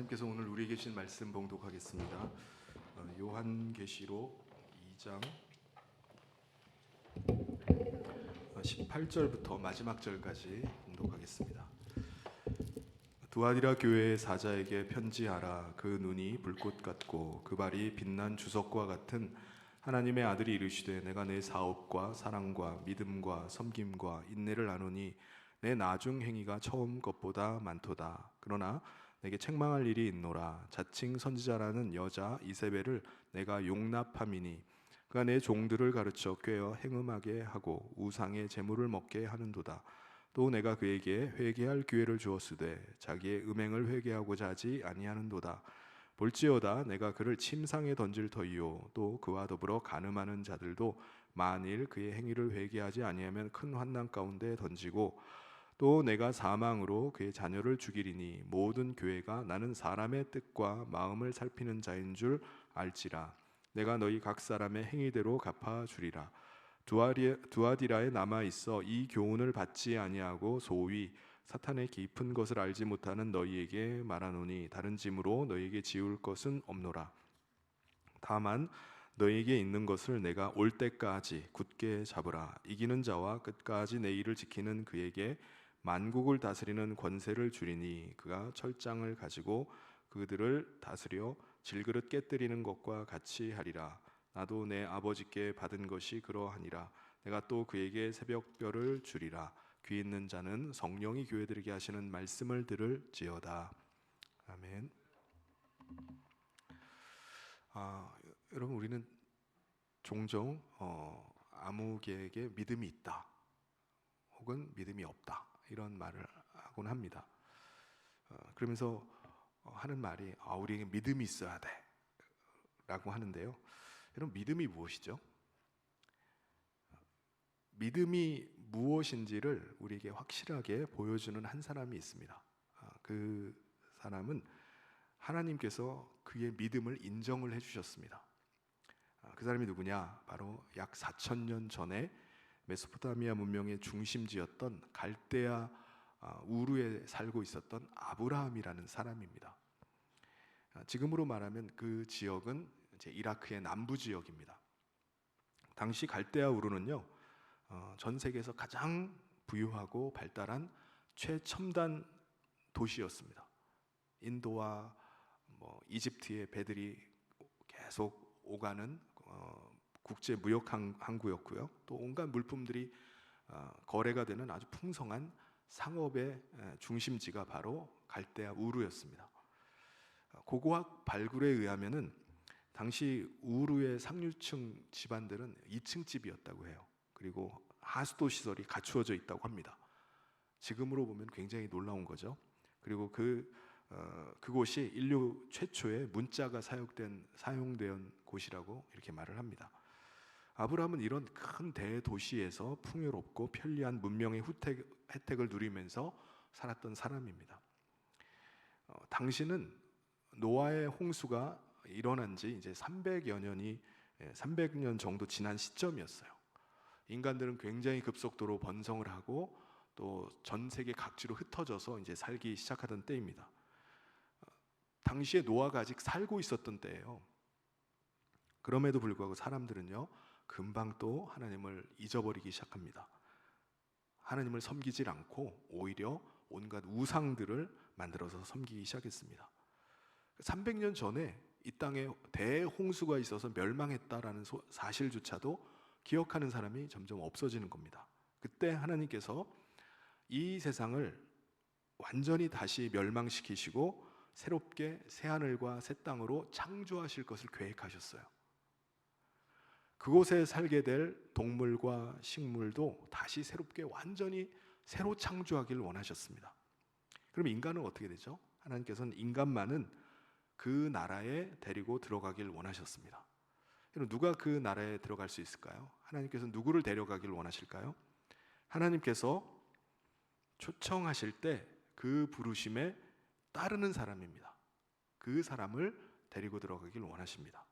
하나님께서 오늘 우리에게 주신 말씀 봉독하겠습니다. 요한계시록 2장 18절부터 마지막 절까지 봉독하겠습니다. 두아디라 교회의 사자에게 편지하라. 그 눈이 불꽃 같고 그 발이 빛난 주석과 같은 하나님의 아들이 이르시되, 내가 내 사업과 사랑과 믿음과 섬김과 인내를 아노니 내 나중 행위가 처음 것보다 많도다. 그러나 내게 책망할 일이 있노라. 자칭 선지자라는 여자 이세벨을 내가 용납함이니 그가 내 종들을 가르쳐 꾀어 행음하게 하고 우상의 제물을 먹게 하는도다. 또 내가 그에게 회개할 기회를 주었으되 자기의 음행을 회개하고자 하지 아니하는도다. 볼지어다 내가 그를 침상에 던질 터이요 또 그와 더불어 간음하는 자들도 만일 그의 행위를 회개하지 아니하면 큰 환난 가운데 던지고, 또 내가 사망으로 그의 자녀를 죽이리니 모든 교회가 나는 사람의 뜻과 마음을 살피는 자인 줄 알지라. 내가 너희 각 사람의 행위대로 갚아주리라. 두아디라에 남아있어 이 교훈을 받지 아니하고 소위 사탄의 깊은 것을 알지 못하는 너희에게 말하노니 다른 짐으로 너희에게 지울 것은 없노라. 다만 너희에게 있는 것을 내가 올 때까지 굳게 잡으라. 이기는 자와 끝까지 내 일을 지키는 그에게 만국을 다스리는 권세를 주리니 그가 철장을 가지고 그들을 다스려 질그릇 깨뜨리는 것과 같이 하리라. 나도 내 아버지께 받은 것이 그러하니라. 내가 또 그에게 새벽별을 주리라. 귀 있는 자는 성령이 교회들에게 하시는 말씀을 들을지어다. 아멘. 여러분, 우리는 종종 아무개에게 믿음이 있다 혹은 믿음이 없다 이런 말을 하곤 합니다. 그러면서 하는 말이 우리에게 믿음이 있어야 돼 라고 하는데요. 여러분, 믿음이 무엇이죠? 믿음이 무엇인지를 우리에게 확실하게 보여주는 한 사람이 있습니다. 그 사람은 하나님께서 그의 믿음을 인정을 해주셨습니다. 그 사람이 누구냐? 바로 약 4,000년 전에 메소포타미아 문명의 중심지였던 갈대아 우르에 살고 있었던 아브라함이라는 사람입니다. 지금으로 말하면 그 지역은 이제 이라크의 남부 지역입니다. 당시 갈대아 우르는요, 전 세계에서 가장 부유하고 발달한 최첨단 도시였습니다. 인도와 이집트의 배들이 계속 오가는 국제 무역 항구였고요. 또 온갖 물품들이 거래가 되는 아주 풍성한 상업의 중심지가 바로 갈대아 우르였습니다. 고고학 발굴에 의하면은 당시 우르의 상류층 집안들은 2층 집이었다고 해요. 그리고 하수도 시설이 갖추어져 있다고 합니다. 지금으로 보면 굉장히 놀라운 거죠. 그리고 그곳이 인류 최초의 문자가 사용된 곳이라고 이렇게 말을 합니다. 아브라함은 이런 큰 대도시에서 풍요롭고 편리한 문명의 혜택을 누리면서 살았던 사람입니다. 당시는 노아의 홍수가 일어난 지 이제 300년 정도 지난 시점이었어요. 인간들은 굉장히 급속도로 번성을 하고 또 전 세계 각지로 흩어져서 이제 살기 시작하던 때입니다. 당시에 노아가 아직 살고 있었던 때예요. 그럼에도 불구하고 사람들은요, 금방 또 하나님을 잊어버리기 시작합니다. 하나님을 섬기질 않고 오히려 온갖 우상들을 만들어서 섬기기 시작했습니다. 300년 전에 이 땅에 대홍수가 있어서 멸망했다라는 사실조차도 기억하는 사람이 점점 없어지는 겁니다. 그때 하나님께서 이 세상을 완전히 다시 멸망시키시고 새롭게 새하늘과 새 땅으로 창조하실 것을 계획하셨어요. 그곳에 살게 될 동물과 식물도 다시 새롭게 완전히 새로 창조하기를 원하셨습니다. 그럼 인간은 어떻게 되죠? 하나님께서는 인간만은 그 나라에 데리고 들어가길 원하셨습니다. 누가 그 나라에 들어갈 수 있을까요? 하나님께서 누구를 데려가길 원하실까요? 하나님께서 초청하실 때 그 부르심에 따르는 사람입니다. 그 사람을 데리고 들어가길 원하십니다.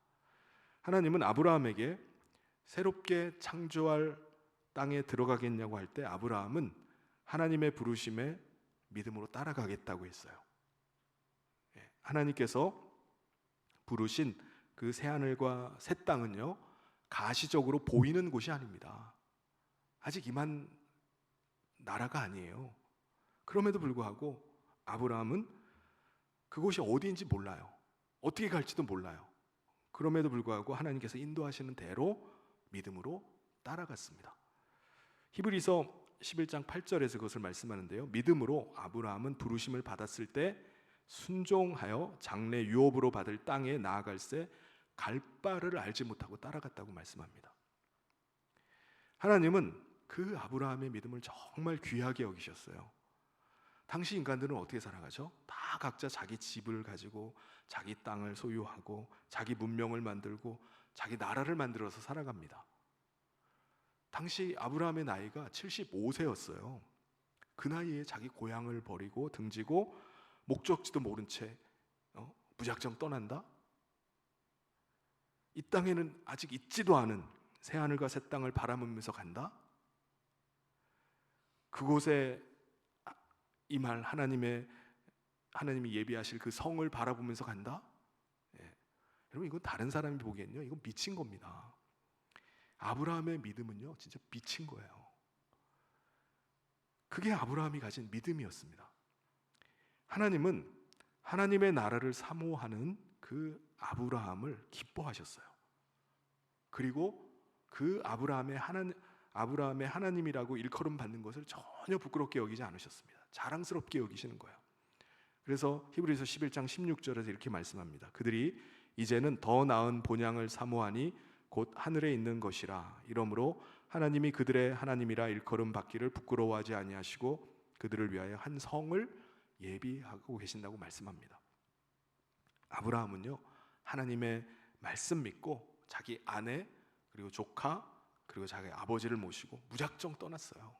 하나님은 아브라함에게 새롭게 창조할 땅에 들어가겠냐고 할 때 아브라함은 하나님의 부르심에 믿음으로 따라가겠다고 했어요. 하나님께서 부르신 그 새하늘과 새 땅은요, 가시적으로 보이는 곳이 아닙니다. 아직 임한 나라가 아니에요. 그럼에도 불구하고 아브라함은 그곳이 어디인지 몰라요. 어떻게 갈지도 몰라요. 그럼에도 불구하고 하나님께서 인도하시는 대로 믿음으로 따라갔습니다. 히브리서 11장 8절에서 그것을 말씀하는데요, 믿음으로 아브라함은 부르심을 받았을 때 순종하여 장래 유업으로 받을 땅에 나아갈새 갈 바를 알지 못하고 따라갔다고 말씀합니다. 하나님은 그 아브라함의 믿음을 정말 귀하게 여기셨어요. 당시 인간들은 어떻게 살아가죠? 다 각자 자기 집을 가지고 자기 땅을 소유하고 자기 문명을 만들고 자기 나라를 만들어서 살아갑니다. 당시 아브라함의 나이가 75세였어요. 그 나이에 자기 고향을 버리고 등지고 목적지도 모른 채 무작정 떠난다? 이 땅에는 아직 있지도 않은 새하늘과 새 땅을 바라보면서 간다? 그곳에 임할 하나님이 예비하실 그 성을 바라보면서 간다? 예. 여러분, 이건 다른 사람이 보기엔요, 이건 미친 겁니다. 아브라함의 믿음은요, 진짜 미친 거예요. 그게 아브라함이 가진 믿음이었습니다. 하나님은 하나님의 나라를 사모하는 그 아브라함을 기뻐하셨어요. 그리고 그 아브라함의 하나님이라고 일컬음 받는 것을 전혀 부끄럽게 여기지 않으셨습니다. 자랑스럽게 여기시는 거예요. 그래서 히브리서 11장 16절에서 이렇게 말씀합니다. 그들이 이제는 더 나은 본향을 사모하니 곧 하늘에 있는 것이라. 이러므로 하나님이 그들의 하나님이라 일컬음 받기를 부끄러워하지 아니하시고 그들을 위하여 한 성을 예비하고 계신다고 말씀합니다. 아브라함은요, 하나님의 말씀 믿고 자기 아내 그리고 조카 그리고 자기 아버지를 모시고 무작정 떠났어요.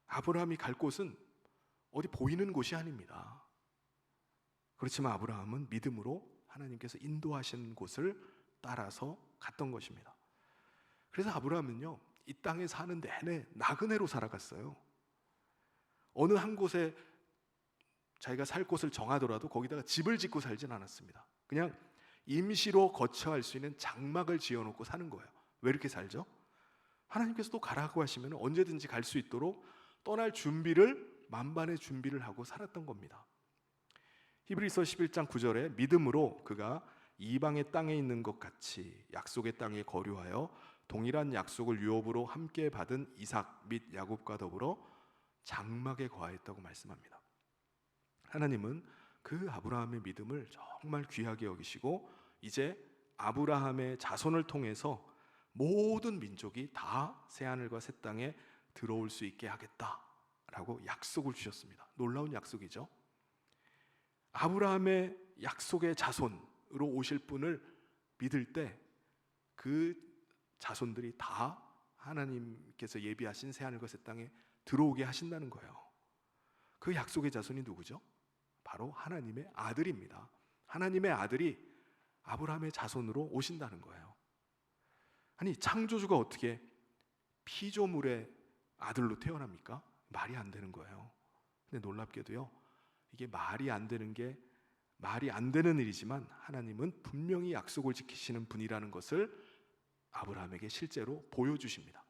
아브라함이 갈 곳은 어디 보이는 곳이 아닙니다. 그렇지만 아브라함은 믿음으로 하나님께서 인도하신 곳을 따라서 갔던 것입니다. 그래서 아브라함은요, 이 땅에 사는 내내 나그네로 살아갔어요. 어느 한 곳에 자기가 살 곳을 정하더라도 거기다가 집을 짓고 살진 않았습니다. 그냥 임시로 거처할 수 있는 장막을 지어놓고 사는 거예요. 왜 이렇게 살죠? 하나님께서 또 가라고 하시면 언제든지 갈 수 있도록 떠날 준비를, 만반의 준비를 하고 살았던 겁니다. 히브리서 11장 9절에 믿음으로 그가 이방의 땅에 있는 것 같이 약속의 땅에 거류하여 동일한 약속을 유업으로 함께 받은 이삭 및 야곱과 더불어 장막에 거하였다고 말씀합니다. 하나님은 그 아브라함의 믿음을 정말 귀하게 여기시고 이제 아브라함의 자손을 통해서 모든 민족이 다 새하늘과 새 땅에 들어올 수 있게 하겠다라고 약속을 주셨습니다. 놀라운 약속이죠. 아브라함의 약속의 자손으로 오실 분을 믿을 때 그 자손들이 다 하나님께서 예비하신 새하늘과 새 땅에 들어오게 하신다는 거예요. 그 약속의 자손이 누구죠? 바로 하나님의 아들입니다. 하나님의 아들이 아브라함의 자손으로 오신다는 거예요. 아니, 창조주가 어떻게 피조물의 아들로 태어납니까? 말이 안 되는 거예요. 근데 놀랍게도요, 이게 말이 안 되는 일이지만 하나님은 분명히 약속을 지키시는 분이라는 것을 아브라함에게 실제로 보여주십니다.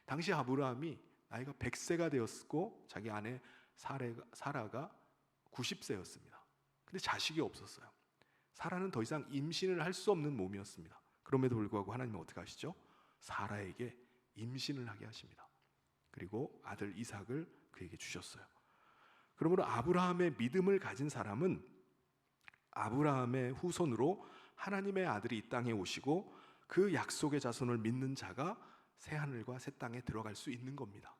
당시 아브라함이 나이가 100세가 되었고 자기 아내 사라가 90세였습니다. 근데 자식이 없었어요. 사라는 더 이상 임신을 할 수 없는 몸이었습니다. 그럼에도 불구하고 하나님은 어떻게 하시죠? 사라에게 임신을 하게 하십니다. 그리고 아들 이삭을 그에게 주셨어요. 그러므로 아브라함의 믿음을 가진 사람은 아브라함의 후손으로 하나님의 아들이 이 땅에 오시고 그 약속의 자손을 믿는 자가 새하늘과 새 땅에 들어갈 수 있는 겁니다.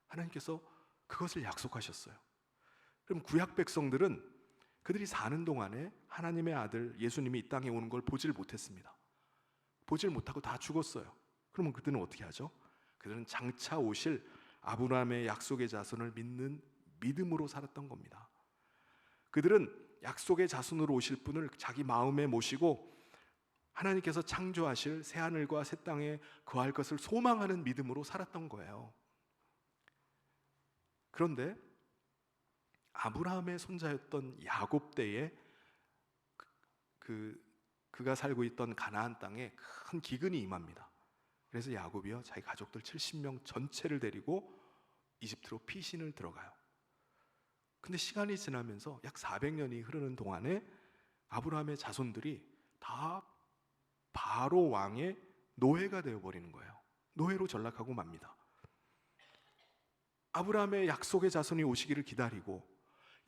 하나님께서 그것을 약속하셨어요. 그럼 구약 백성들은 그들이 사는 동안에 하나님의 아들 예수님이 이 땅에 오는 걸 보질 못했습니다. 보질 못하고 다 죽었어요. 그러면 그들은 어떻게 하죠? 그들은 장차 오실 아브라함의 약속의 자손을 믿는 믿음으로 살았던 겁니다. 그들은 약속의 자손으로 오실 분을 자기 마음에 모시고 하나님께서 창조하실 새하늘과 새 땅에 거할 것을 소망하는 믿음으로 살았던 거예요. 그런데 아브라함의 손자였던 야곱 때에 그가 살고 있던 가나안 땅에 큰 기근이 임합니다. 그래서 야곱이요 자기 가족들 70명 전체를 데리고 이집트로 피신을 들어가요. 근데 시간이 지나면서 약 400년이 흐르는 동안에 아브라함의 자손들이 다 바로 왕의 노예가 되어버리는 거예요. 노예로 전락하고 맙니다. 아브라함의 약속의 자손이 오시기를 기다리고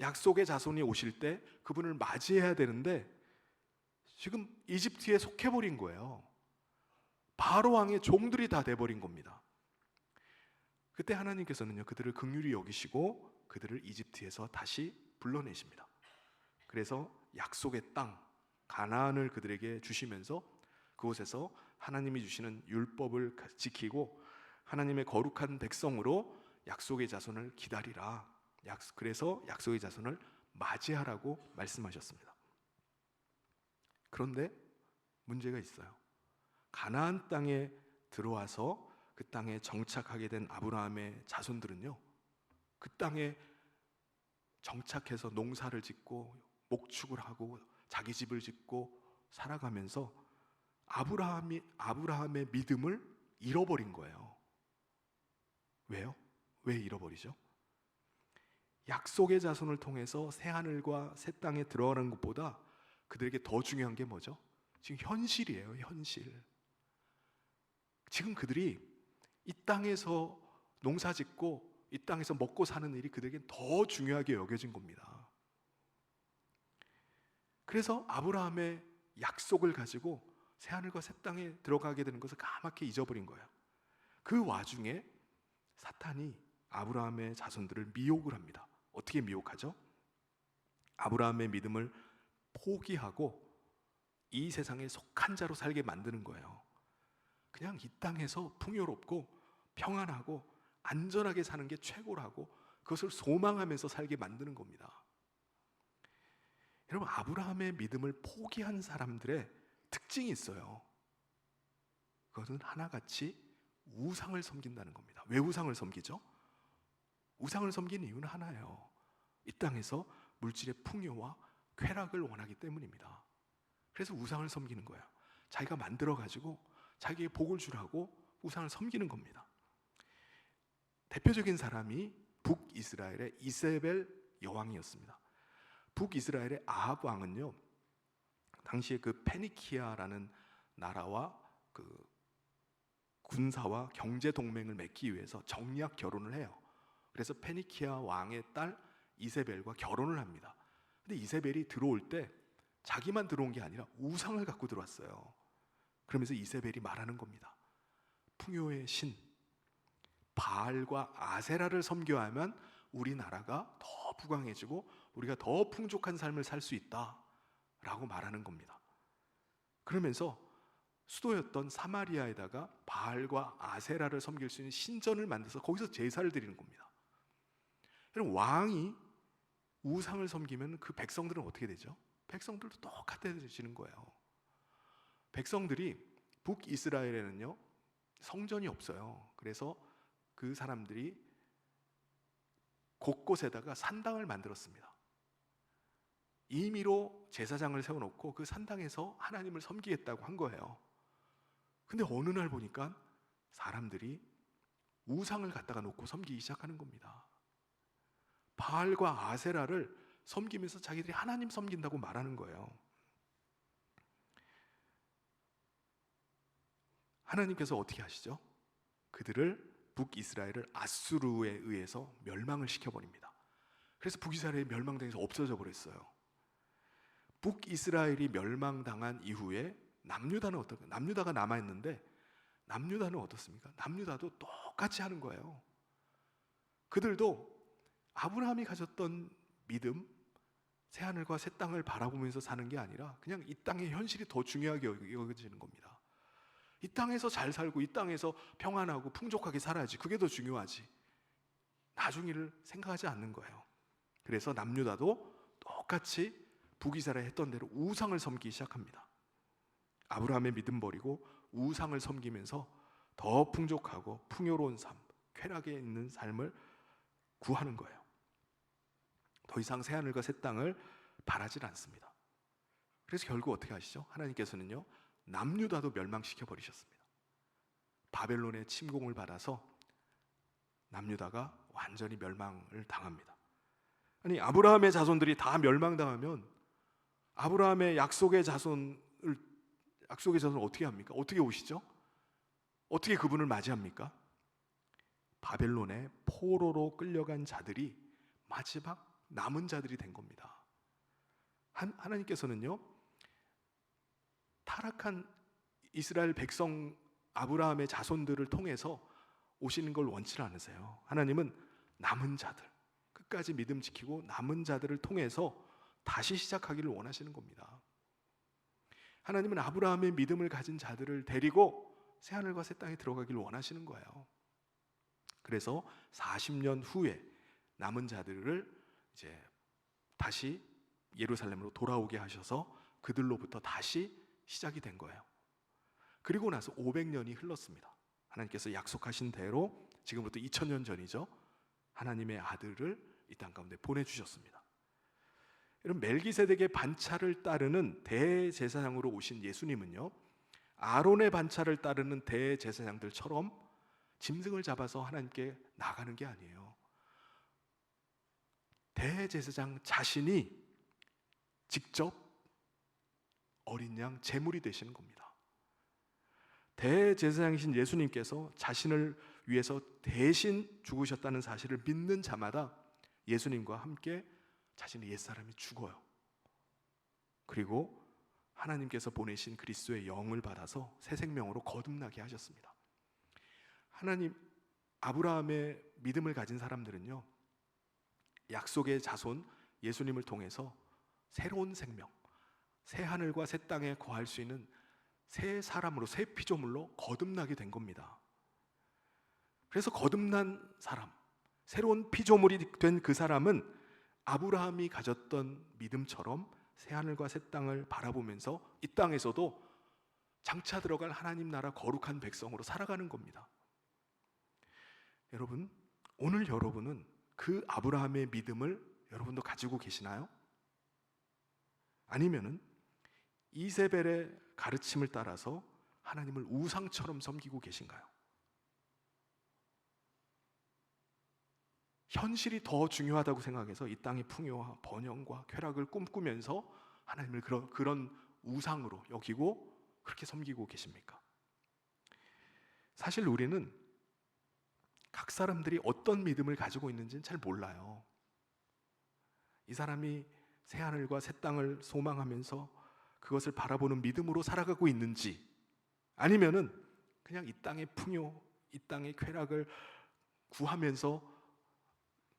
약속의 자손이 오실 때 그분을 맞이해야 되는데 지금 이집트에 속해버린 거예요. 바로 왕의 종들이 다 돼버린 겁니다. 그때 하나님께서는요 그들을 긍휼히 여기시고 그들을 이집트에서 다시 불러내십니다. 그래서 약속의 땅 가나안을 그들에게 주시면서 그곳에서 하나님이 주시는 율법을 지키고 하나님의 거룩한 백성으로 약속의 자손을 기다리라. 그래서 약속의 자손을 맞이하라고 말씀하셨습니다. 그런데 문제가 있어요. 가나안 땅에 들어와서 그 땅에 정착하게 된 아브라함의 자손들은요 그 땅에 정착해서 농사를 짓고 목축을 하고 자기 집을 짓고 살아가면서 아브라함의 믿음을 잃어버린 거예요. 왜요? 왜 잃어버리죠? 약속의 자손을 통해서 새 하늘과 새 땅에 들어가는 것보다 그들에게 더 중요한 게 뭐죠? 지금 현실이에요. 현실. 지금 그들이 이 땅에서 농사 짓고 이 땅에서 먹고 사는 일이 그들에게 더 중요하게 여겨진 겁니다. 그래서 아브라함의 약속을 가지고 새하늘과 새 땅에 들어가게 되는 것을 까맣게 잊어버린 거예요. 그 와중에 사탄이 아브라함의 자손들을 미혹을 합니다. 어떻게 미혹하죠? 아브라함의 믿음을 포기하고 이 세상에 속한 자로 살게 만드는 거예요. 그냥 이 땅에서 풍요롭고 평안하고 안전하게 사는 게 최고라고 그것을 소망하면서 살게 만드는 겁니다. 여러분, 아브라함의 믿음을 포기한 사람들의 특징이 있어요. 그것은 하나같이 우상을 섬긴다는 겁니다. 왜 우상을 섬기죠? 우상을 섬기는 이유는 하나예요. 이 땅에서 물질의 풍요와 쾌락을 원하기 때문입니다. 그래서 우상을 섬기는 거예요. 자기가 만들어가지고 자기의 복을 주라고 우상을 섬기는 겁니다. 대표적인 사람이 북이스라엘의 이세벨 여왕이었습니다. 북이스라엘의 아합 왕은요, 당시에 그 페니키아라는 나라와 그 군사와 경제 동맹을 맺기 위해서 정략 결혼을 해요. 그래서 페니키아 왕의 딸 이세벨과 결혼을 합니다. 근데 이세벨이 들어올 때 자기만 들어온 게 아니라 우상을 갖고 들어왔어요. 그러면서 이세벨이 말하는 겁니다. 풍요의 신 바알과 아세라를 섬겨야만 우리나라가 더 부강해지고 우리가 더 풍족한 삶을 살 수 있다라고 말하는 겁니다. 그러면서 수도였던 사마리아에다가 바알과 아세라를 섬길 수 있는 신전을 만들어서 거기서 제사를 드리는 겁니다. 여러분, 왕이 우상을 섬기면 그 백성들은 어떻게 되죠? 백성들도 똑같아지는 거예요. 백성들이 북이스라엘에는요 성전이 없어요. 그래서 그 사람들이 곳곳에다가 산당을 만들었습니다. 임의로 제사장을 세워놓고 그 산당에서 하나님을 섬기겠다고 한 거예요. 근데 어느 날 보니까 사람들이 우상을 갖다가 놓고 섬기기 시작하는 겁니다. 바알과 아세라를 섬기면서 자기들이 하나님 섬긴다고 말하는 거예요. 하나님께서 어떻게 하시죠? 그들을 북이스라엘을 아수르에 의해서 멸망을 시켜버립니다. 그래서 북이스라엘이 멸망당해서 없어져 버렸어요. 북이스라엘이 멸망당한 이후에 남유다가 남아있는데 남유다는 어떻습니까? 남유다도 똑같이 하는 거예요. 그들도 아브라함이 가졌던 믿음, 새하늘과 새 땅을 바라보면서 사는 게 아니라 그냥 이 땅의 현실이 더 중요하게 여겨지는 겁니다. 이 땅에서 잘 살고 이 땅에서 평안하고 풍족하게 살아야지, 그게 더 중요하지, 나중에를 생각하지 않는 거예요. 그래서 남유다도 똑같이 북이스라엘이 했던 대로 우상을 섬기기 시작합니다. 아브라함의 믿음 버리고 우상을 섬기면서 더 풍족하고 풍요로운 삶, 쾌락에 있는 삶을 구하는 거예요. 더 이상 새하늘과 새 땅을 바라질 않습니다. 그래서 결국 어떻게 하시죠? 하나님께서는요, 남유다도 멸망시켜 버리셨습니다. 바벨론의 침공을 받아서 남유다가 완전히 멸망을 당합니다. 아니, 아브라함의 자손들이 다 멸망당하면 아브라함의 약속의 자손을 어떻게 합니까? 어떻게 오시죠? 어떻게 그분을 맞이합니까? 바벨론의 포로로 끌려간 자들이 마지막 남은 자들이 된 겁니다. 하나님께서는요, 타락한 이스라엘 백성 아브라함의 자손들을 통해서 오시는 걸 원치 않으세요. 하나님은 남은 자들, 끝까지 믿음 지키고 남은 자들을 통해서 다시 시작하기를 원하시는 겁니다. 하나님은 아브라함의 믿음을 가진 자들을 데리고 새하늘과 새 땅에 들어가기를 원하시는 거예요. 그래서 40년 후에 남은 자들을 이제 다시 예루살렘으로 돌아오게 하셔서 그들로부터 다시 시작이 된 거예요. 그리고 나서 500년이 흘렀습니다. 하나님께서 약속하신 대로 지금부터 2000년 전이죠. 하나님의 아들을 이 땅 가운데 보내주셨습니다. 여러분, 멜기세덱의 반차를 따르는 대제사장으로 오신 예수님은요, 아론의 반차를 따르는 대제사장들처럼 짐승을 잡아서 하나님께 나가는 게 아니에요. 대제사장 자신이 직접 어린 양 제물이 되시는 겁니다. 대제사장이신 예수님께서 자신을 위해서 대신 죽으셨다는 사실을 믿는 자마다 예수님과 함께 자신의 옛사람이 죽어요. 그리고 하나님께서 보내신 그리스도의 영을 받아서 새 생명으로 거듭나게 하셨습니다. 하나님, 아브라함의 믿음을 가진 사람들은요, 약속의 자손 예수님을 통해서 새로운 생명, 새 하늘과 새 땅에 거할 수 있는 새 사람으로, 새 피조물로 거듭나게 된 겁니다. 그래서 거듭난 사람, 새로운 피조물이 된 그 사람은 아브라함이 가졌던 믿음처럼 새 하늘과 새 땅을 바라보면서 이 땅에서도 장차 들어갈 하나님 나라 거룩한 백성으로 살아가는 겁니다. 여러분, 오늘 여러분은 그 아브라함의 믿음을 여러분도 가지고 계시나요? 아니면은 이세벨의 가르침을 따라서 하나님을 우상처럼 섬기고 계신가요? 현실이 더 중요하다고 생각해서 이 땅의 풍요와 번영과 쾌락을 꿈꾸면서 하나님을 그런 우상으로 여기고 그렇게 섬기고 계십니까? 사실 우리는 각 사람들이 어떤 믿음을 가지고 있는지는 잘 몰라요. 이 사람이 새하늘과 새 땅을 소망하면서 그것을 바라보는 믿음으로 살아가고 있는지, 아니면은 그냥 이 땅의 풍요, 이 땅의 쾌락을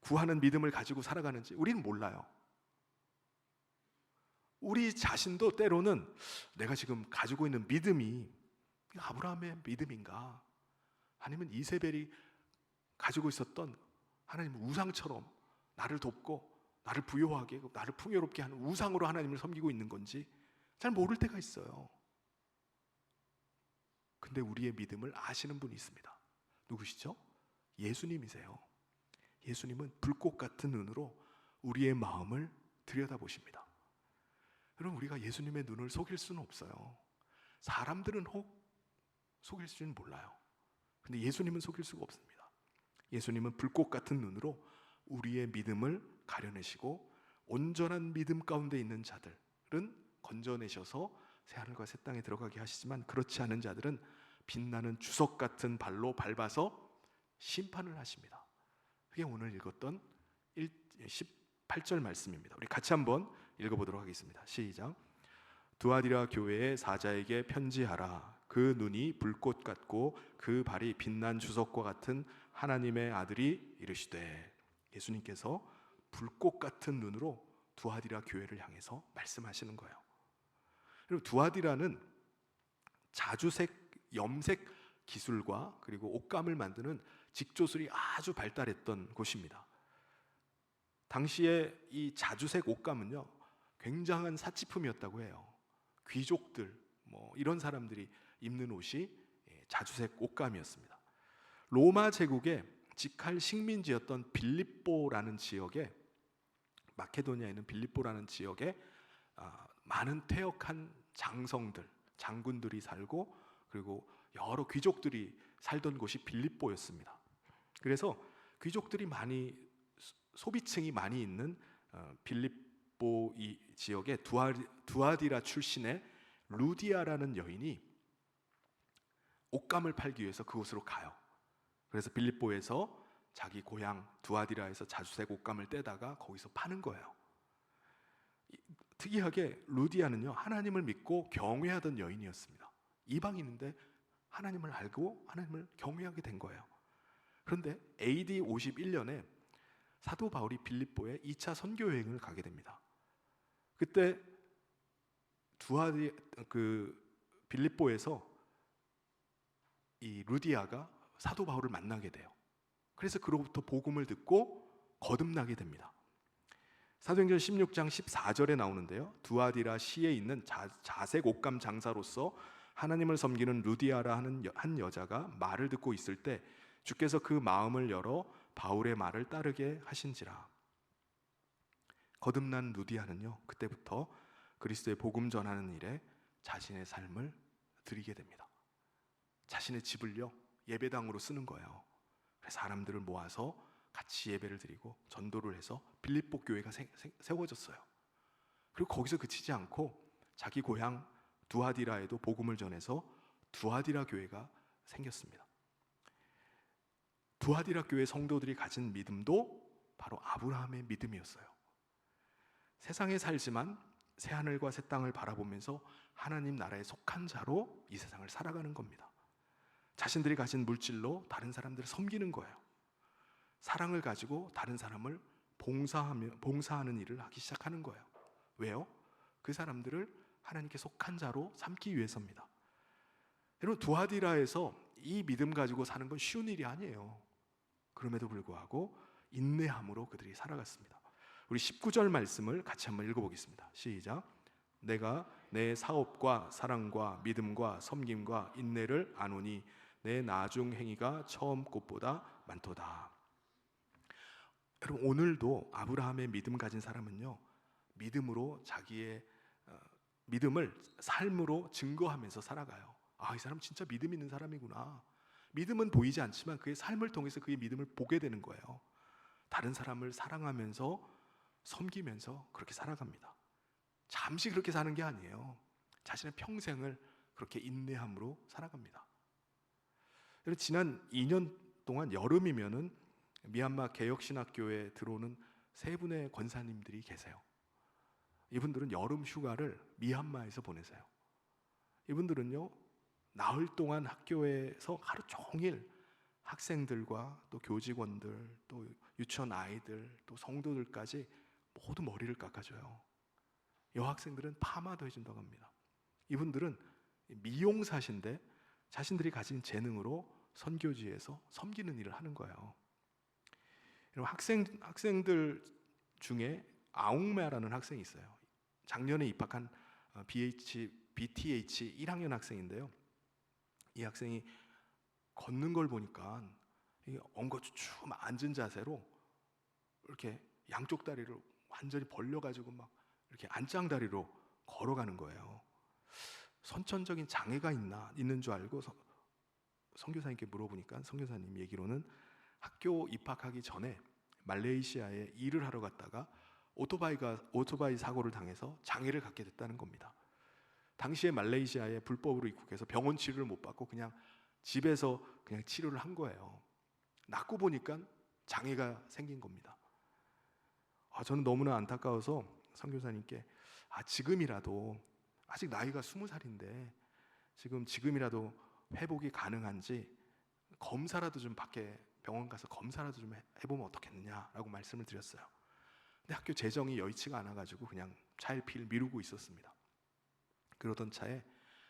구하는 믿음을 가지고 살아가는지 우리는 몰라요. 우리 자신도 때로는 내가 지금 가지고 있는 믿음이 아브라함의 믿음인가, 아니면 이세벨이 가지고 있었던 하나님의 우상처럼 나를 돕고 나를 부요하게, 나를 풍요롭게 하는 우상으로 하나님을 섬기고 있는 건지 잘 모를 때가 있어요. 근데 우리의 믿음을 아시는 분이 있습니다. 누구시죠? 예수님이세요. 예수님은 불꽃 같은 눈으로 우리의 마음을 들여다보십니다. 여러분, 우리가 예수님의 눈을 속일 수는 없어요. 사람들은 혹 속일 수는 몰라요. 근데 예수님은 속일 수가 없습니다. 예수님은 불꽃 같은 눈으로 우리의 믿음을 가려내시고 온전한 믿음 가운데 있는 자들은 건져내셔서 새하늘과 새 땅에 들어가게 하시지만, 그렇지 않은 자들은 빛나는 주석 같은 발로 밟아서 심판을 하십니다. 그게 오늘 읽었던 18절 말씀입니다. 우리 같이 한번 읽어보도록 하겠습니다. 시작. 두아디라 교회의 사자에게 편지하라. 그 눈이 불꽃 같고 그 발이 빛난 주석과 같은 하나님의 아들이 이르시되. 예수님께서 불꽃 같은 눈으로 두아디라 교회를 향해서 말씀하시는 거예요. 그리고 두아디라는 자주색, 염색 기술과 그리고 옷감을 만드는 직조술이 아주 발달했던 곳입니다. 당시에 이 자주색 옷감은요, 굉장한 사치품이었다고 해요. 귀족들, 이런 사람들이 입는 옷이 자주색 옷감이었습니다. 로마 제국의 직할 식민지였던 빌립보라는 지역에 마케도니아에 있는 빌립보라는 지역에 많은 퇴역한 장성들, 장군들이 살고 그리고 여러 귀족들이 살던 곳이 빌립보였습니다. 그래서 귀족들이 많이 소비층이 많이 있는 빌립보 이 지역에 두아디라 출신의 루디아라는 여인이 옷감을 팔기 위해서 그곳으로 가요. 그래서 빌립보에서 자기 고향 두아디라에서 자주색 옷감을 떼다가 거기서 파는 거예요. 특이하게 루디아는요, 하나님을 믿고 경외하던 여인이었습니다. 이방인인데 하나님을 알고 하나님을 경외하게 된 거예요. 그런데 AD 51년에 사도 바울이 빌립보에 2차 선교 여행을 가게 됩니다. 그때 빌립보에서 이 루디아가 사도 바울을 만나게 돼요. 그래서 그로부터 복음을 듣고 거듭나게 됩니다. 사도행전 16장 14절에 나오는데요, 두아디라 시에 있는 자색 옷감 장사로서 하나님을 섬기는 루디아라 하는 한 여자가 말을 듣고 있을 때 주께서 그 마음을 열어 바울의 말을 따르게 하신지라. 거듭난 루디아는요, 그때부터 그리스도의 복음 전하는 일에 자신의 삶을 드리게 됩니다. 자신의 집을요, 예배당으로 쓰는 거예요. 그래서 사람들을 모아서 같이 예배를 드리고 전도를 해서 빌립보 교회가 세워졌어요. 그리고 거기서 그치지 않고 자기 고향 두아디라에도 복음을 전해서 두아디라 교회가 생겼습니다. 두아디라 교회 성도들이 가진 믿음도 바로 아브라함의 믿음이었어요. 세상에 살지만 새하늘과 새 땅을 바라보면서 하나님 나라에 속한 자로 이 세상을 살아가는 겁니다. 자신들이 가진 물질로 다른 사람들을 섬기는 거예요. 사랑을 가지고 다른 사람을 봉사하는 일을 하기 시작하는 거예요. 왜요? 그 사람들을 하나님께 속한 자로 삼기 위해서입니다. 여러분, 두아디라에서 이 믿음 가지고 사는 건 쉬운 일이 아니에요. 그럼에도 불구하고 인내함으로 그들이 살아갔습니다. 우리 19절 말씀을 같이 한번 읽어보겠습니다. 시작. 내가 내 사업과 사랑과 믿음과 섬김과 인내를 아노니 내 나중 행위가 처음 꽃보다 많도다. 여러분, 오늘도 아브라함의 믿음 가진 사람은요, 믿음으로 자기의 믿음을 삶으로 증거하면서 살아가요. 이 사람 진짜 믿음 있는 사람이구나. 믿음은 보이지 않지만 그의 삶을 통해서 그의 믿음을 보게 되는 거예요. 다른 사람을 사랑하면서 섬기면서 그렇게 살아갑니다. 잠시 그렇게 사는 게 아니에요. 자신의 평생을 그렇게 인내함으로 살아갑니다. 지난 2년 동안 여름이면은 미얀마 개혁신학교에 들어오는 세 분의 권사님들이 계세요. 이분들은 여름 휴가를 미얀마에서 보내세요. 이분들은요, 나흘 동안 학교에서 하루 종일 학생들과 또 교직원들, 또 유치원 아이들, 또 성도들까지 모두 머리를 깎아줘요. 여학생들은 파마도 해준다고 합니다. 이분들은 미용사신데 자신들이 가진 재능으로 선교지에서 섬기는 일을 하는 거예요. 학생들 중에 아웅메라는 학생이 있어요. 작년에 입학한 BTH 1학년 학생인데요. 이 학생이 걷는 걸 보니까 엉거주춤 앉은 자세로 이렇게 양쪽 다리를 완전히 벌려가지고 막 이렇게 안짱다리로 걸어가는 거예요. 선천적인 장애가 있는 줄 알고 선교사님께 물어보니까 선교사님 얘기로는 학교 입학하기 전에 말레이시아에 일을 하러 갔다가 오토바이 사고를 당해서 장애를 갖게 됐다는 겁니다. 당시에 말레이시아에 불법으로 입국해서 병원 치료를 못 받고 그냥 집에서 그냥 치료를 한 거예요. 낫고 보니까 장애가 생긴 겁니다. 저는 너무나 안타까워서 선교사님께 지금이라도, 아직 나이가 20살인데 지금이라도 회복이 가능한지 검사라도 좀 밖에 병원 가서 검사라도 좀 해보면 어떻겠느냐라고 말씀을 드렸어요. 근데 학교 재정이 여의치가 않아가지고 그냥 차일피일 미루고 있었습니다. 그러던 차에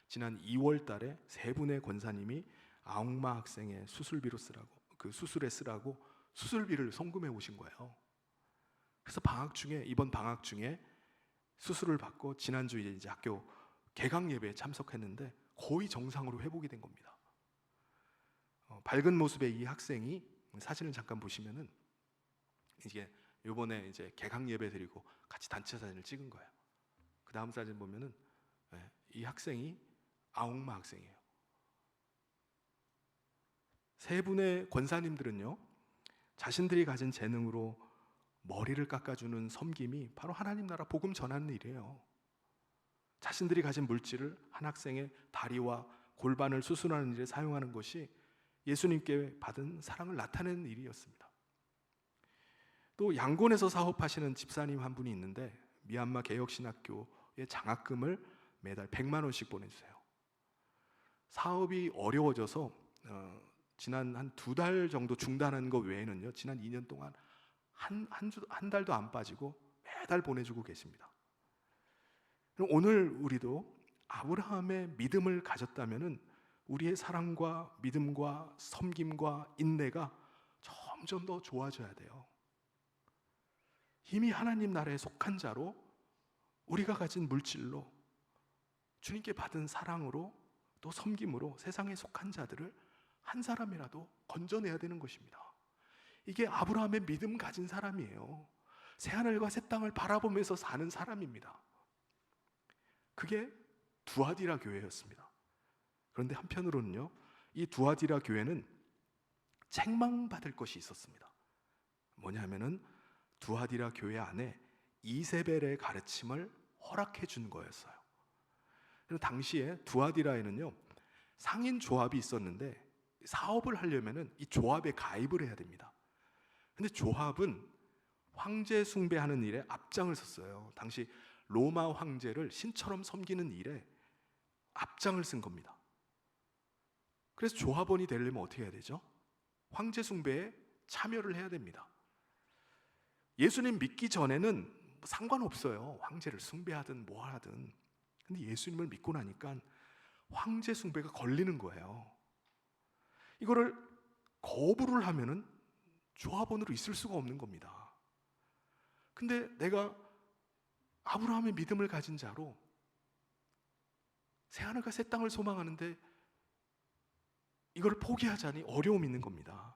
지난 2월 달에 세 분의 권사님이 아웅마 학생의 수술에 쓰라고 수술비를 송금해 오신 거예요. 그래서 이번 방학 중에 수술을 받고 지난주에 이제 학교 개강 예배에 참석했는데 거의 정상으로 회복이 된 겁니다. 밝은 모습의 이 학생이 사진을 잠깐 보시면은 이게 요번에 이제 개강 예배 드리고 같이 단체 사진을 찍은 거예요. 그 다음 사진 보면은 이 학생이 아웅마 학생이에요. 세 분의 권사님들은요, 자신들이 가진 재능으로 머리를 깎아주는 섬김이 바로 하나님 나라 복음 전하는 일이에요. 자신들이 가진 물질을 한 학생의 다리와 골반을 수술하는 일에 사용하는 것이 예수님께 받은 사랑을 나타내는 일이었습니다. 또 양곤에서 사업하시는 집사님 한 분이 있는데 미얀마 개혁신학교의 장학금을 매달 100만 원씩 보내주세요. 사업이 어려워져서 지난 한 2달 정도 중단한 것 외에는요, 지난 2년 동안 한 달도 안 빠지고 매달 보내주고 계십니다. 그럼 오늘 우리도 아브라함의 믿음을 가졌다면은 우리의 사랑과 믿음과 섬김과 인내가 점점 더 좋아져야 돼요. 이미 하나님 나라에 속한 자로 우리가 가진 물질로 주님께 받은 사랑으로 또 섬김으로 세상에 속한 자들을 한 사람이라도 건져내야 되는 것입니다. 이게 아브라함의 믿음 가진 사람이에요. 새하늘과 새 땅을 바라보면서 사는 사람입니다. 그게 두아디라 교회였습니다. 그런데 한편으로는요, 이 두아디라 교회는 책망받을 것이 있었습니다. 뭐냐면은 두아디라 교회 안에 이세벨의 가르침을 허락해 준 거였어요. 당시에 두아디라에는요, 상인 조합이 있었는데 사업을 하려면은 이 조합에 가입을 해야 됩니다. 근데 조합은 황제 숭배하는 일에 앞장을 섰어요. 당시 로마 황제를 신처럼 섬기는 일에 앞장을 쓴 겁니다. 그래서 조합원이 되려면 어떻게 해야 되죠? 황제 숭배에 참여를 해야 됩니다. 예수님 믿기 전에는 상관없어요. 황제를 숭배하든 뭐 하든. 근데 예수님을 믿고 나니까 황제 숭배가 걸리는 거예요. 이거를 거부를 하면은 조합원으로 있을 수가 없는 겁니다. 근데 내가 아브라함의 믿음을 가진 자로 새하늘과 새 땅을 소망하는데 이걸 포기하자니 어려움이 있는 겁니다.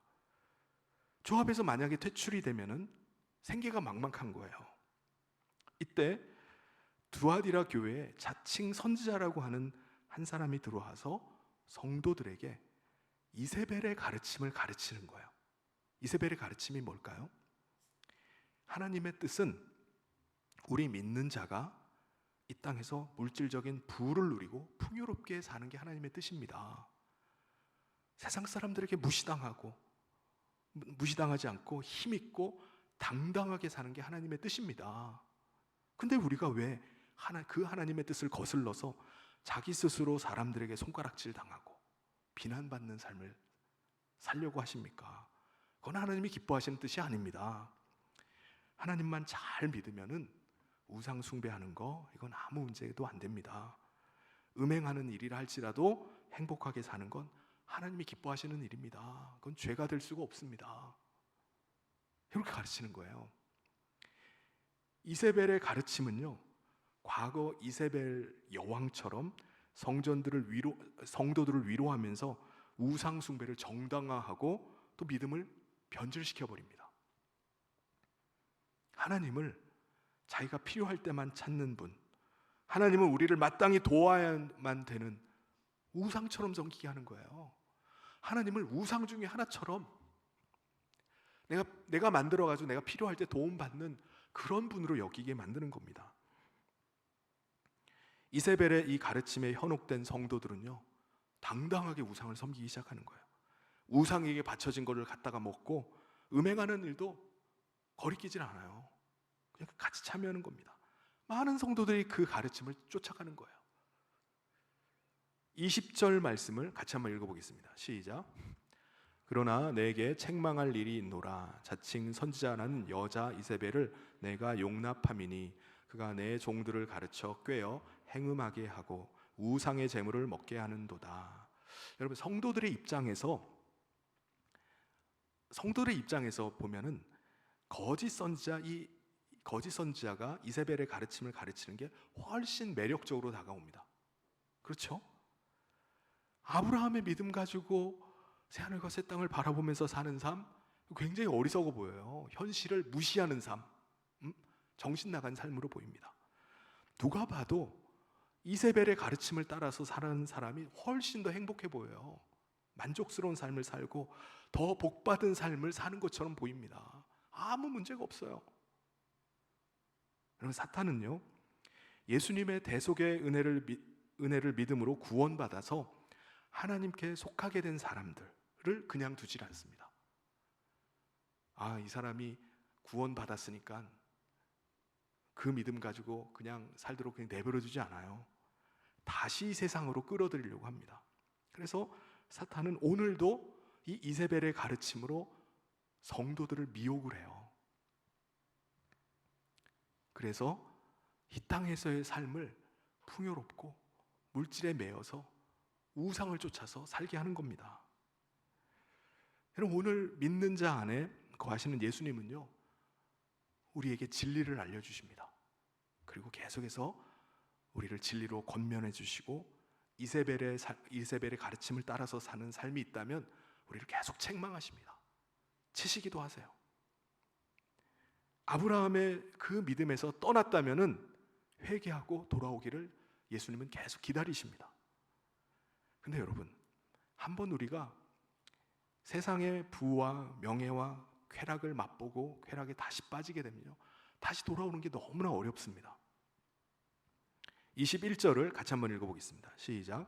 조합에서 만약에 퇴출이 되면은 생계가 막막한 거예요. 이때 두아디라 교회에 자칭 선지자라고 하는 한 사람이 들어와서 성도들에게 이세벨의 가르침을 가르치는 거예요. 이세벨의 가르침이 뭘까요? 하나님의 뜻은 우리 믿는 자가 이 땅에서 물질적인 부를 누리고 풍요롭게 사는 게 하나님의 뜻입니다. 세상 사람들에게 무시당하지 않고 힘있고 당당하게 사는 게 하나님의 뜻입니다. 근데 우리가 왜 그 하나님의 뜻을 거슬러서 자기 스스로 사람들에게 손가락질 당하고 비난받는 삶을 살려고 하십니까? 그건 하나님이 기뻐하시는 뜻이 아닙니다. 하나님만 잘 믿으면은 우상 숭배하는 거 이건 아무 문제도 안 됩니다. 음행하는 일이라 할지라도 행복하게 사는 건 하나님이 기뻐하시는 일입니다. 그건 죄가 될 수가 없습니다. 이렇게 가르치는 거예요. 이세벨의 가르침은요, 과거 이세벨 여왕처럼 성도들을 위로하면서 우상 숭배를 정당화하고 또 믿음을 변질시켜 버립니다. 하나님을 자기가 필요할 때만 찾는 분, 하나님은 우리를 마땅히 도와야만 되는 우상처럼 섬기게 하는 거예요. 하나님을 우상 중에 하나처럼 내가 만들어가지고 내가 필요할 때 도움받는 그런 분으로 여기게 만드는 겁니다. 이세벨의 이 가르침에 현혹된 성도들은요, 당당하게 우상을 섬기기 시작하는 거예요. 우상에게 바쳐진 것을 갖다가 먹고 음행하는 일도 거리끼질 않아요. 그냥 같이 참여하는 겁니다. 많은 성도들이 그 가르침을 쫓아가는 거예요. 20절 말씀을 같이 한번 읽어보겠습니다. 시작. 그러나 내게 책망할 일이 있노라. 자칭 선지자라는 여자 이세벨을 내가 용납함이니 그가 내 종들을 가르쳐 꾀어 행음하게 하고 우상의 재물을 먹게 하는도다. 여러분, 성도들의 입장에서 보면은 거짓 선지자가 이세벨의 가르침을 가르치는 게 훨씬 매력적으로 다가옵니다. 그렇죠? 아브라함의 믿음 가지고 새하늘과 새 땅을 바라보면서 사는 삶, 굉장히 어리석어 보여요. 현실을 무시하는 삶, 정신 나간 삶으로 보입니다. 누가 봐도 이세벨의 가르침을 따라서 사는 사람이 훨씬 더 행복해 보여요. 만족스러운 삶을 살고 더 복받은 삶을 사는 것처럼 보입니다. 아무 문제가 없어요. 여러분, 사탄은요, 예수님의 대속의 은혜를 믿음으로 구원받아서 하나님께 속하게 된 사람들을 그냥 두질 않습니다. 이 사람이 구원받았으니까 그 믿음 가지고 그냥 살도록 그냥 내버려 두지 않아요. 다시 세상으로 끌어들이려고 합니다. 그래서 사탄은 오늘도 이 이세벨의 가르침으로 성도들을 미혹을 해요. 그래서 이 땅에서의 삶을 풍요롭고 물질에 매여서 우상을 쫓아서 살게 하는 겁니다. 여러분, 오늘 믿는 자 안에 거하시는 예수님은요, 우리에게 진리를 알려주십니다. 그리고 계속해서 우리를 진리로 권면해 주시고 이세벨의 가르침을 따라서 사는 삶이 있다면 우리를 계속 책망하십니다. 치시기도 하세요. 아브라함의 그 믿음에서 떠났다면은 회개하고 돌아오기를 예수님은 계속 기다리십니다. 근데 여러분, 한번 우리가 세상의 부와 명예와 쾌락을 맛보고 쾌락에 다시 빠지게 되면요, 다시 돌아오는 게 너무나 어렵습니다. 21절을 같이 한번 읽어보겠습니다. 시작.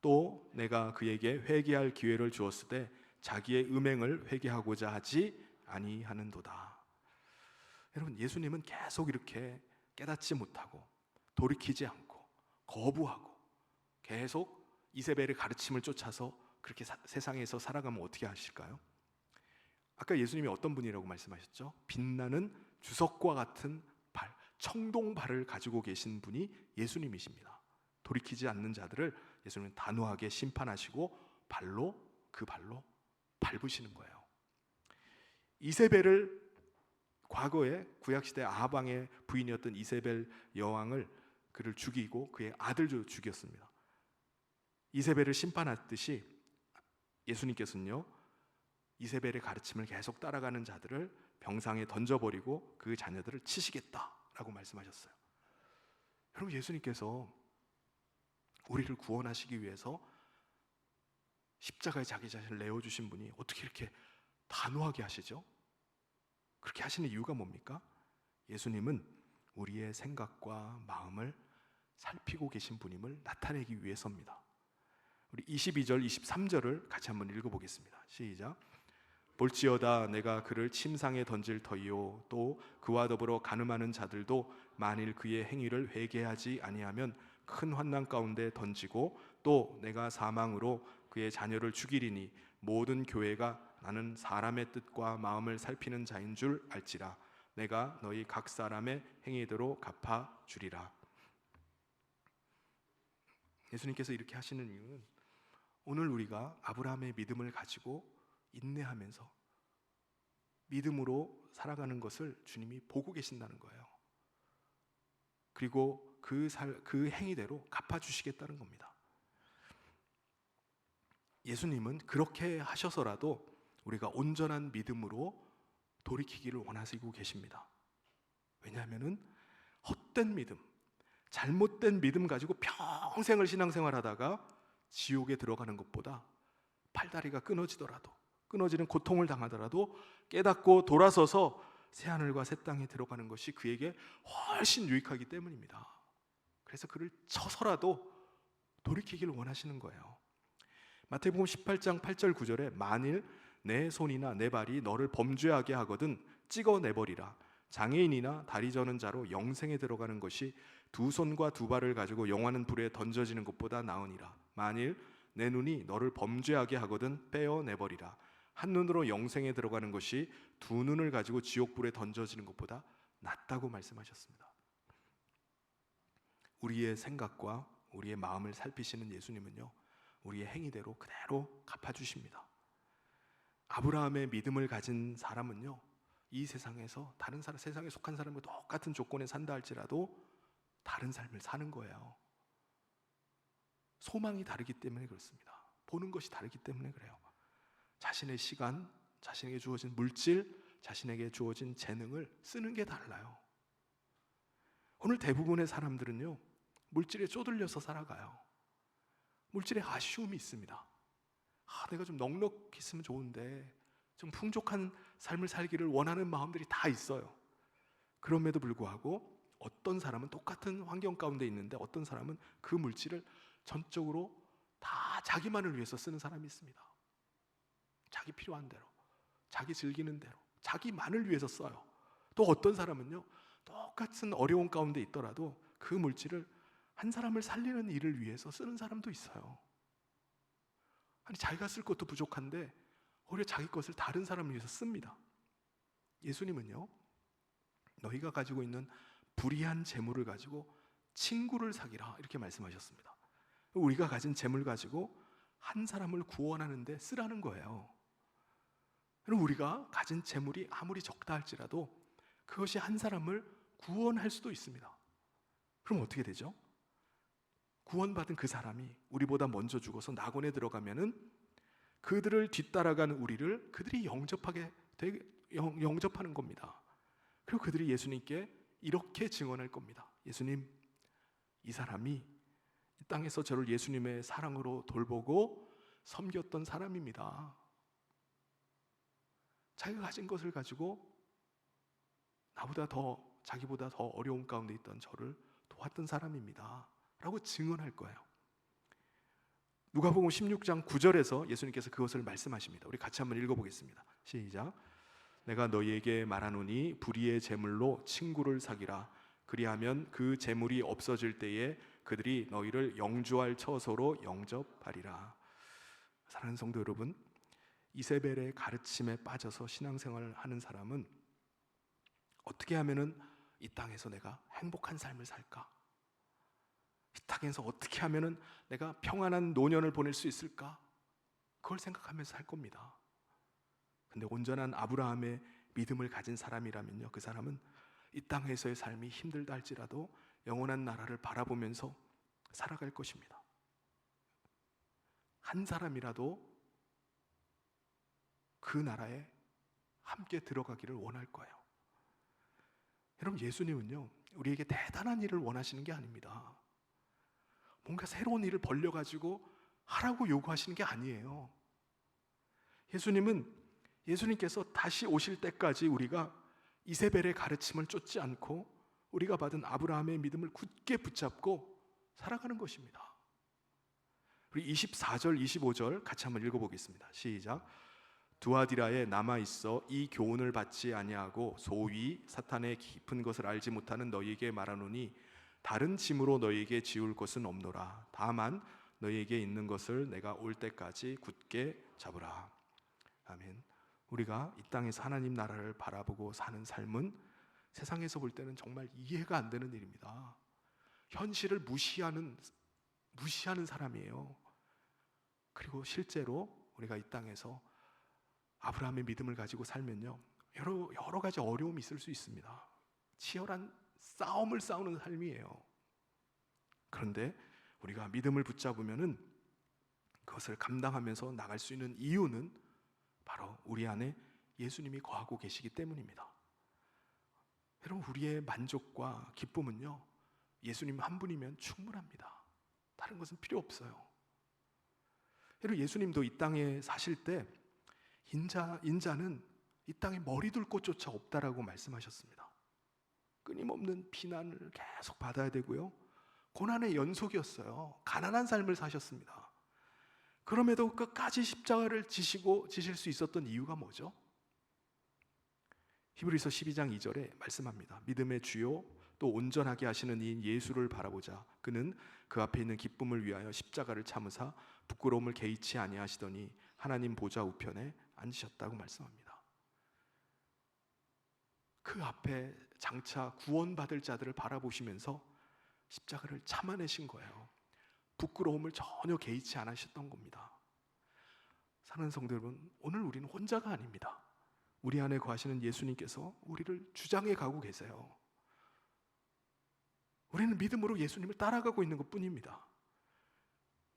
또 내가 그에게 회개할 기회를 주었을 때 자기의 음행을 회개하고자 하지 아니하는도다. 여러분, 예수님은 계속 이렇게 깨닫지 못하고 돌이키지 않고 거부하고 계속 이세벨의 가르침을 쫓아서 그렇게 세상에서 살아가면 어떻게 하실까요? 아까 예수님이 어떤 분이라고 말씀하셨죠? 빛나는 주석과 같은 발, 청동발을 가지고 계신 분이 예수님이십니다. 돌이키지 않는 자들을 예수님은 단호하게 심판하시고 그 발로 밟으시는 거예요. 이세벨을, 과거에 구약시대 아방의 부인이었던 이세벨 여왕을, 그를 죽이고 그의 아들도 죽였습니다. 이세벨을 심판하듯이 예수님께서는요, 이세벨의 가르침을 계속 따라가는 자들을 병상에 던져버리고 그 자녀들을 치시겠다라고 말씀하셨어요. 여러분, 예수님께서 우리를 구원하시기 위해서 십자가에 자기 자신을 내어주신 분이 어떻게 이렇게 단호하게 하시죠? 그렇게 하시는 이유가 뭡니까? 예수님은 우리의 생각과 마음을 살피고 계신 분임을 나타내기 위해서입니다. 우리 22절, 23절을 같이 한번 읽어보겠습니다. 시작. 볼지어다 내가 그를 침상에 던질 터이요 또 그와 더불어 간음하는 자들도 만일 그의 행위를 회개하지 아니하면 큰 환난 가운데 던지고 또 내가 사망으로 그의 자녀를 죽이리니 모든 교회가 나는 사람의 뜻과 마음을 살피는 자인 줄 알지라. 내가 너희 각 사람의 행위대로 갚아 주리라. 예수님께서 이렇게 하시는 이유는 오늘 우리가 아브라함의 믿음을 가지고 인내하면서 믿음으로 살아가는 것을 주님이 보고 계신다는 거예요. 그리고 그 행위대로 갚아주시겠다는 겁니다. 예수님은 그렇게 하셔서라도 우리가 온전한 믿음으로 돌이키기를 원하시고 계십니다. 왜냐하면 헛된 믿음, 잘못된 믿음 가지고 평생을 신앙생활하다가 지옥에 들어가는 것보다 팔다리가 끊어지는 고통을 당하더라도 깨닫고 돌아서서 새하늘과 새 땅에 들어가는 것이 그에게 훨씬 유익하기 때문입니다. 그래서 그를 쳐서라도 돌이키기를 원하시는 거예요. 마태복음 18장 8절 9절에 만일 내 손이나 내 발이 너를 범죄하게 하거든 찍어내버리라. 장애인이나 다리 저는 자로 영생에 들어가는 것이 두 손과 두 발을 가지고 영화는 불에 던져지는 것보다 나으니라. 만일 내 눈이 너를 범죄하게 하거든 빼어내버리라. 한 눈으로 영생에 들어가는 것이 두 눈을 가지고 지옥불에 던져지는 것보다 낫다고 말씀하셨습니다. 우리의 생각과 우리의 마음을 살피시는 예수님은요, 우리의 행위대로 그대로 갚아주십니다. 아브라함의 믿음을 가진 사람은요, 이 세상에서 다른 사람, 세상에 속한 사람과 똑같은 조건에 산다 할지라도 다른 삶을 사는 거예요. 소망이 다르기 때문에 그렇습니다. 보는 것이 다르기 때문에 그래요. 자신의 시간, 자신에게 주어진 물질, 자신에게 주어진 재능을 쓰는 게 달라요. 오늘 대부분의 사람들은요, 물질에 쪼들려서 살아가요. 물질에 아쉬움이 있습니다. 내가 좀 넉넉했으면 좋은데 좀 풍족한 삶을 살기를 원하는 마음들이 다 있어요. 그럼에도 불구하고 어떤 사람은 똑같은 환경 가운데 있는데 어떤 사람은 그 물질을 전적으로 다 자기만을 위해서 쓰는 사람이 있습니다. 자기 필요한 대로, 자기 즐기는 대로, 자기만을 위해서 써요. 또 어떤 사람은요, 똑같은 어려운 가운데 있더라도 그 물질을 한 사람을 살리는 일을 위해서 쓰는 사람도 있어요. 아니, 자기가 쓸 것도 부족한데 오히려 자기 것을 다른 사람을 위해서 씁니다. 예수님은요, 너희가 가지고 있는 불의한 재물을 가지고 친구를 사귀라 이렇게 말씀하셨습니다. 우리가 가진 재물 가지고 한 사람을 구원하는 데 쓰라는 거예요. 우리가 가진 재물이 아무리 적다 할지라도 그것이 한 사람을 구원할 수도 있습니다. 그럼 어떻게 되죠? 구원받은 그 사람이 우리보다 먼저 죽어서 낙원에 들어가면은 그들을 뒤따라가는 우리를 그들이 영접하는 겁니다. 그리고 그들이 예수님께 이렇게 증언할 겁니다. 예수님, 이 사람이 이 땅에서 저를 예수님의 사랑으로 돌보고 섬겼던 사람입니다. 자기가 가진 것을 가지고 자기보다 더 어려운 가운데 있던 저를 도왔던 사람입니다 라고 증언할 거예요. 누가복음 16장 9절에서 예수님께서 그것을 말씀하십니다. 우리 같이 한번 읽어보겠습니다. 시작. 내가 너희에게 말하노니 불의의 재물로 친구를 사귀라. 그리하면 그 재물이 없어질 때에 그들이 너희를 영주할 처소로 영접하리라. 사랑하는 성도 여러분, 이세벨의 가르침에 빠져서 신앙생활을 하는 사람은 어떻게 하면은 이 땅에서 내가 행복한 삶을 살까? 이 땅에서 어떻게 하면은 내가 평안한 노년을 보낼 수 있을까? 그걸 생각하면서 살 겁니다. 근데 온전한 아브라함의 믿음을 가진 사람이라면요, 그 사람은 이 땅에서의 삶이 힘들다 할지라도 영원한 나라를 바라보면서 살아갈 것입니다. 한 사람이라도 그 나라에 함께 들어가기를 원할 거예요. 여러분, 예수님은요, 우리에게 대단한 일을 원하시는 게 아닙니다. 뭔가 새로운 일을 벌려가지고 하라고 요구하시는 게 아니에요. 예수님께서 다시 오실 때까지 우리가 이세벨의 가르침을 쫓지 않고 우리가 받은 아브라함의 믿음을 굳게 붙잡고 살아가는 것입니다. 우리 24절, 25절 같이 한번 읽어보겠습니다. 시작. 두아디라에 남아있어 이 교훈을 받지 아니하고 소위 사탄의 깊은 것을 알지 못하는 너희에게 말하노니 다른 짐으로 너희에게 지울 것은 없노라. 다만 너희에게 있는 것을 내가 올 때까지 굳게 잡으라. 아멘. 우리가 이 땅에서 하나님 나라를 바라보고 사는 삶은 세상에서 볼 때는 정말 이해가 안 되는 일입니다. 현실을 무시하는 사람이에요. 그리고 실제로 우리가 이 땅에서 아브라함의 믿음을 가지고 살면요, 여러 가지 어려움이 있을 수 있습니다. 치열한 싸움을 싸우는 삶이에요. 그런데 우리가 믿음을 붙잡으면은 그것을 감당하면서 나갈 수 있는 이유는 바로 우리 안에 예수님이 거하고 계시기 때문입니다. 여러분, 우리의 만족과 기쁨은요, 예수님 한 분이면 충분합니다. 다른 것은 필요 없어요. 여러분, 예수님도 이 땅에 사실 때 인자는 이 땅에 머리 둘 곳조차 없다라고 말씀하셨습니다. 끊임없는 비난을 계속 받아야 되고요, 고난의 연속이었어요. 가난한 삶을 사셨습니다. 그럼에도 끝까지 십자가를 지실 수 있었던 이유가 뭐죠? 히브리서 12장 2절에 말씀합니다. 믿음의 주요 또 온전하게 하시는 이인 예수를 바라보자. 그는 그 앞에 있는 기쁨을 위하여 십자가를 참으사 부끄러움을 개의치 아니하시더니 하나님 보좌 우편에 앉으셨다고 말씀합니다. 그 앞에 장차 구원받을 자들을 바라보시면서 십자가를 참아내신 거예요. 부끄러움을 전혀 개의치 않으셨던 겁니다. 사랑하는 성도 여러분, 오늘 우리는 혼자가 아닙니다. 우리 안에 거하시는 예수님께서 우리를 주장해 가고 계세요. 우리는 믿음으로 예수님을 따라가고 있는 것뿐입니다.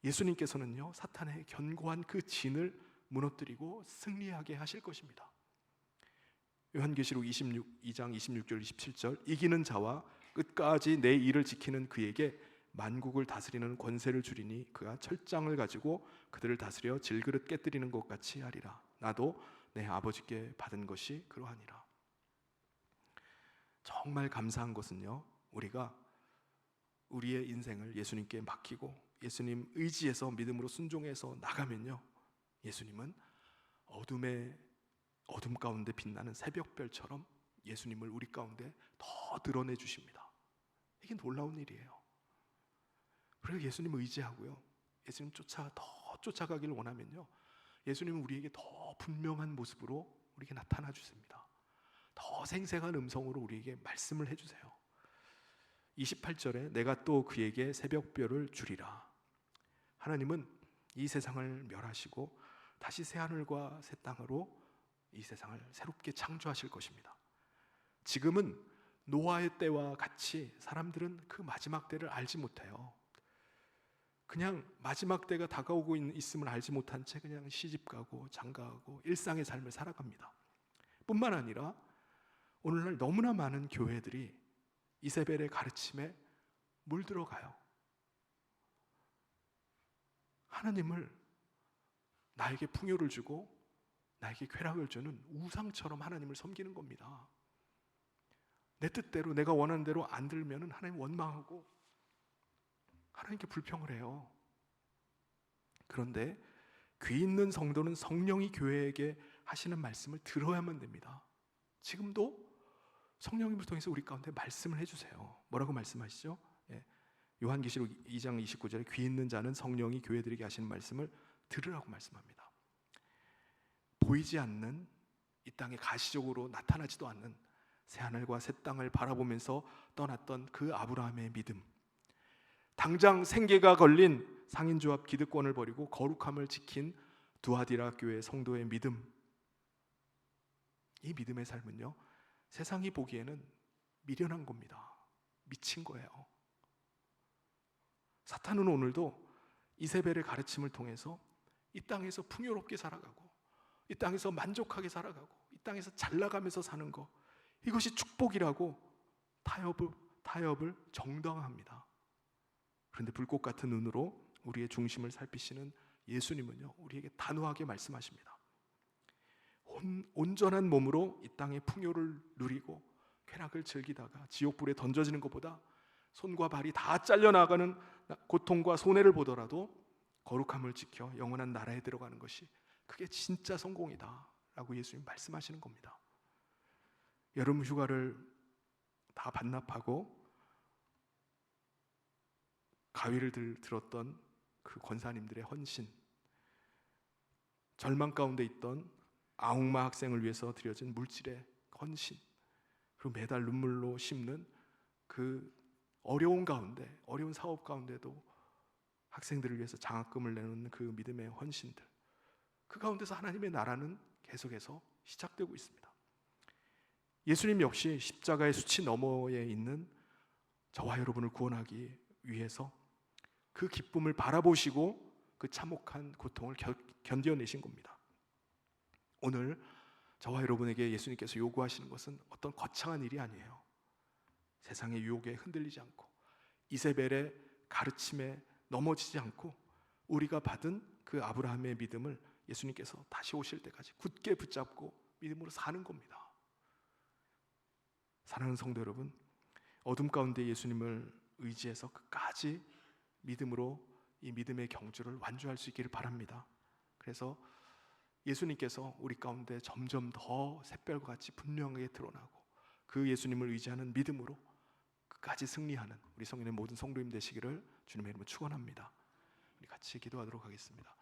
예수님께서는요, 사탄의 견고한 그 진을 무너뜨리고 승리하게 하실 것입니다. 요한계시록 2장 26절 27절 이기는 자와 끝까지 내 일을 지키는 그에게 만국을 다스리는 권세를 주리니 그가 철장을 가지고 그들을 다스려 질그릇 깨뜨리는 것 같이 하리라. 나도 내 아버지께 받은 것이 그러하니라. 정말 감사한 것은요, 우리가 우리의 인생을 예수님께 맡기고 예수님 의지해서 믿음으로 순종해서 나가면요, 예수님은 어둠 가운데 빛나는 새벽별처럼 예수님을 우리 가운데 더 드러내 주십니다. 이게 놀라운 일이에요. 그래서 예수님을 의지하고요, 예수님 더 쫓아가기를 원하면요, 예수님은 우리에게 더 분명한 모습으로 우리에게 나타나 주십니다. 더 생생한 음성으로 우리에게 말씀을 해주세요. 28절에 내가 또 그에게 새벽별을 주리라. 하나님은 이 세상을 멸하시고 다시 새하늘과 새 땅으로 이 세상을 새롭게 창조하실 것입니다. 지금은 노아의 때와 같이 사람들은 그 마지막 때를 알지 못해요. 그냥 마지막 때가 다가오고 있음을 알지 못한 채 그냥 시집가고 장가가고 일상의 삶을 살아갑니다. 뿐만 아니라 오늘날 너무나 많은 교회들이 이세벨의 가르침에 물들어가요. 하나님을 나에게 풍요를 주고 나에게 쾌락을 주는 우상처럼 하나님을 섬기는 겁니다. 내 뜻대로 내가 원하는 대로 안 들면 하나님 원망하고 하나님께 불평을 해요. 그런데 귀 있는 성도는 성령이 교회에게 하시는 말씀을 들어야만 됩니다. 지금도 성령님을 통해서 우리 가운데 말씀을 해주세요. 뭐라고 말씀하시죠? 요한계시록 2장 29절에 귀 있는 자는 성령이 교회들에게 하시는 말씀을 들으라고 말씀합니다. 보이지 않는 이 땅에 가시적으로 나타나지도 않는 새하늘과 새 땅을 바라보면서 떠났던 그 아브라함의 믿음, 당장 생계가 걸린 상인조합 기득권을 버리고 거룩함을 지킨 두아디라 교회 성도의 믿음, 이 믿음의 삶은요, 세상이 보기에는 미련한 겁니다. 미친 거예요. 사탄은 오늘도 이세벨의 가르침을 통해서 이 땅에서 풍요롭게 살아가고 이 땅에서 만족하게 살아가고 이 땅에서 잘 나가면서 사는 거, 이것이 축복이라고 타협을 정당화합니다. 그런데 불꽃 같은 눈으로 우리의 중심을 살피시는 예수님은요, 우리에게 단호하게 말씀하십니다. 온전한 몸으로 이 땅의 풍요를 누리고 쾌락을 즐기다가 지옥불에 던져지는 것보다 손과 발이 다 잘려나가는 고통과 손해를 보더라도 거룩함을 지켜 영원한 나라에 들어가는 것이 그게 진짜 성공이다 라고 예수님 말씀하시는 겁니다. 여름 휴가를 다 반납하고 가위를 들었던 그 권사님들의 헌신, 절망 가운데 있던 아웅마 학생을 위해서 드려진 물질의 헌신, 그리고 매달 눈물로 심는 그 어려운 사업 가운데도 학생들을 위해서 장학금을 내놓는 그 믿음의 헌신들, 그 가운데서 하나님의 나라는 계속해서 시작되고 있습니다. 예수님 역시 십자가의 수치 너머에 있는 저와 여러분을 구원하기 위해서 그 기쁨을 바라보시고 그 참혹한 고통을 견뎌내신 겁니다. 오늘 저와 여러분에게 예수님께서 요구하시는 것은 어떤 거창한 일이 아니에요. 세상의 유혹에 흔들리지 않고 이세벨의 가르침에 넘어지지 않고 우리가 받은 그 아브라함의 믿음을 예수님께서 다시 오실 때까지 굳게 붙잡고 믿음으로 사는 겁니다. 사랑하는 성도 여러분, 어둠 가운데 예수님을 의지해서 끝까지 믿음으로 이 믿음의 경주를 완주할 수 있기를 바랍니다. 그래서 예수님께서 우리 가운데 점점 더 샛별과 같이 분명하게 드러나고 그 예수님을 의지하는 믿음으로 끝까지 승리하는 우리 성인의 모든 성도님 되시기를 주님의 이름으로 축원합니다. 우리 같이 기도하도록 하겠습니다.